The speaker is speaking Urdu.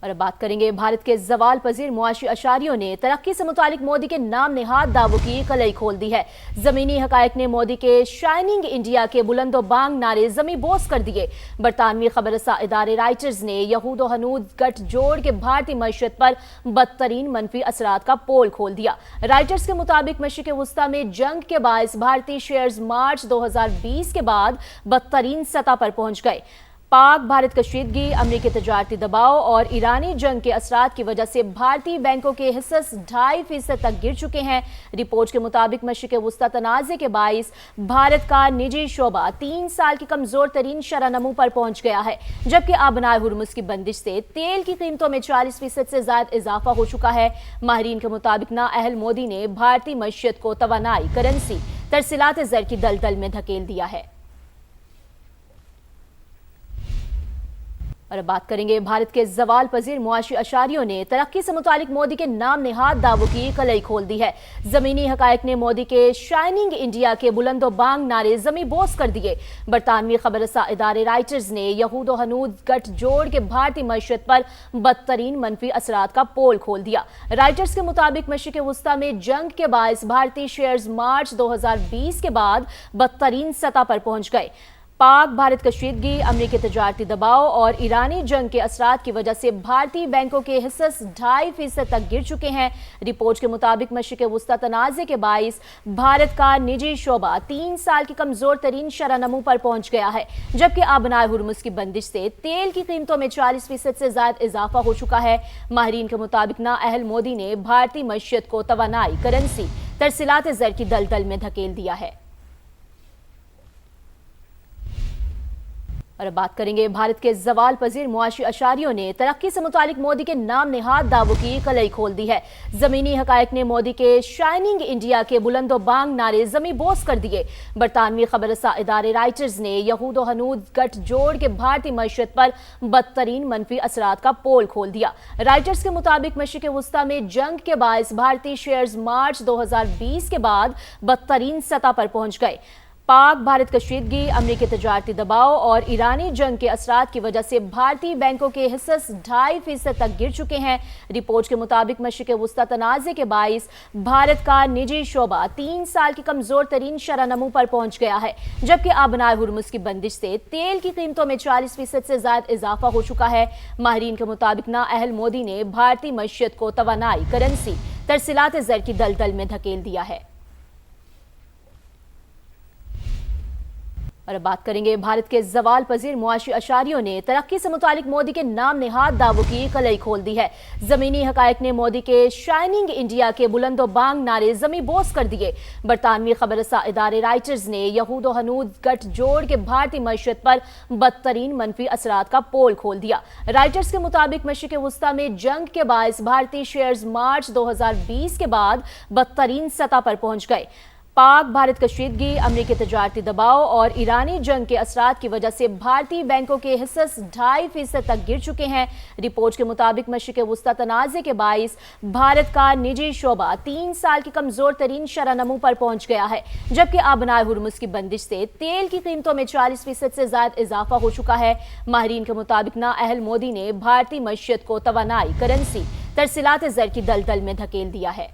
اور اب بات کریں گے بھارت کے زوال پذیر معاشی اشاریوں نے ترقی سے متعلق مودی کے نام نہاد دعووں کی کلئی کھول دی ہے۔ زمینی حقائق نے مودی کے شائننگ انڈیا کے بلند و بانگ نعرے زمیں بوس کر دیے۔ برطانوی خبر رساں ادارے رائٹرز نے یہود و ہنود گٹھ جوڑ کے بھارتی معیشت پر بدترین منفی اثرات کا پول کھول دیا۔ رائٹرز کے مطابق مشرق وسطی میں جنگ کے باعث بھارتی شیئرز مارچ 2020 کے بعد بدترین سطح پر پہنچ گئے۔ پاک بھارت کشیدگی، امریکی تجارتی دباؤ اور ایرانی جنگ کے اثرات کی وجہ سے بھارتی بینکوں کے حصص 2.5% تک گر چکے ہیں۔ رپورٹ کے مطابق مشرق وسطی تنازع کے باعث بھارت کا نجی شعبہ 3 سال کی کمزور ترین شرح نمو پر پہنچ گیا ہے، جبکہ آبنائے ہرمز کی بندش سے تیل کی قیمتوں میں 40% سے زائد اضافہ ہو چکا ہے۔ ماہرین کے مطابق نااہل مودی نے بھارتی معیشت کو توانائی، کرنسی، ترسیلات زر کی دلدل میں دھکیل دیا ہے۔ اور اب بات کریں گے بھارت کے زوال پذیر معاشی اشاریوں نے ترقی سے متعلق مودی کے نام نہاد دعووں کی کلئی کھول دی ہے۔ زمینی حقائق نے مودی کے شائننگ انڈیا کے بلند و بانگ نعرے زمیں بوس کر دیے۔ برطانوی خبر رساں ادارے رائٹرز نے یہود و ہنود گٹھ جوڑ کے بھارتی معیشت پر بدترین منفی اثرات کا پول کھول دیا۔ رائٹرز کے مطابق مشرق وسطی میں جنگ کے باعث بھارتی شیئرز مارچ 2020 کے بعد بدترین سطح پر پہنچ گئے۔ پاک بھارت کشیدگی، امریکی تجارتی دباؤ اور ایرانی جنگ کے اثرات کی وجہ سے بھارتی بینکوں کے حصص 2.5% تک گر چکے ہیں۔ رپورٹ کے مطابق مشرق وسطی تنازع کے باعث بھارت کا نجی شعبہ 3 سال کی کمزور ترین شرح نمو پر پہنچ گیا ہے، جبکہ آبنائے ہرمز کی بندش سے تیل کی قیمتوں میں 40% سے زائد اضافہ ہو چکا ہے۔ ماہرین کے مطابق نااہل مودی نے بھارتی معیشت کو توانائی، کرنسی، ترسیلات زر کی دلدل میں دھکیل دیا ہے۔ اور اب بات کریں گے بھارت کے زوال پذیر معاشی اشاریوں نے ترقی سے متعلق مودی کے نام نہاد دعووں کی کلئی کھول دی ہے۔ زمینی حقائق نے مودی کے شائننگ انڈیا کے بلند و بانگ نعرے زمیں بوس کر دیے۔ برطانوی خبر رساں ادارے رائٹرز نے یہود و ہنود گٹھ جوڑ کے بھارتی معیشت پر بدترین منفی اثرات کا پول کھول دیا۔ رائٹرز کے مطابق مشرق وسطی میں جنگ کے باعث بھارتی شیئرز مارچ 2020 کے بعد بدترین سطح پر پہنچ گئے۔ پاک بھارت کشیدگی، امریکی تجارتی دباؤ اور ایرانی جنگ کے اثرات کی وجہ سے بھارتی بینکوں کے حصص 2.5% تک گر چکے ہیں۔ رپورٹ کے مطابق مشرق وسطی تنازع کے باعث بھارت کا نجی شعبہ 3 سال کی کمزور ترین شرح نمو پر پہنچ گیا ہے، جبکہ آبنائے ہرمز کی بندش سے تیل کی قیمتوں میں 40% سے زائد اضافہ ہو چکا ہے۔ ماہرین کے مطابق نااہل مودی نے بھارتی معیشت کو توانائی، کرنسی، ترسیلات زر کی دلدل میں دھکیل دیا ہے۔ اور اب بات کریں گے بھارت کے زوال پذیر معاشی اشاریوں نے ترقی سے متعلق مودی کے نام نہاد دعووں کی کلئی کھول دی ہے۔ زمینی حقائق نے مودی کے شائننگ انڈیا کے بلند و بانگ نعرے زمیں بوس کر دیے۔ برطانوی خبر رساں ادارے رائٹرز نے یہود و ہنود گٹھ جوڑ کے بھارتی معیشت پر بدترین منفی اثرات کا پول کھول دیا۔ رائٹرز کے مطابق مشرق وسطی میں جنگ کے باعث بھارتی شیئرز مارچ 2020 کے بعد بدترین سطح پر پہنچ گئے۔ پاک بھارت کشیدگی، امریکی تجارتی دباؤ اور ایرانی جنگ کے اثرات کی وجہ سے بھارتی بینکوں کے حصص 2.5% تک گر چکے ہیں۔ رپورٹ کے مطابق مشرق وسطی تنازع کے باعث بھارت کا نجی شعبہ 3 سال کی کمزور ترین شرح نمو پر پہنچ گیا ہے، جبکہ آبنائے ہرمز کی بندش سے تیل کی قیمتوں میں 40% سے زائد اضافہ ہو چکا ہے۔ ماہرین کے مطابق نااہل مودی نے بھارتی معیشت کو توانائی، کرنسی، ترسیلات زر کی دلدل میں دھکیل دیا ہے۔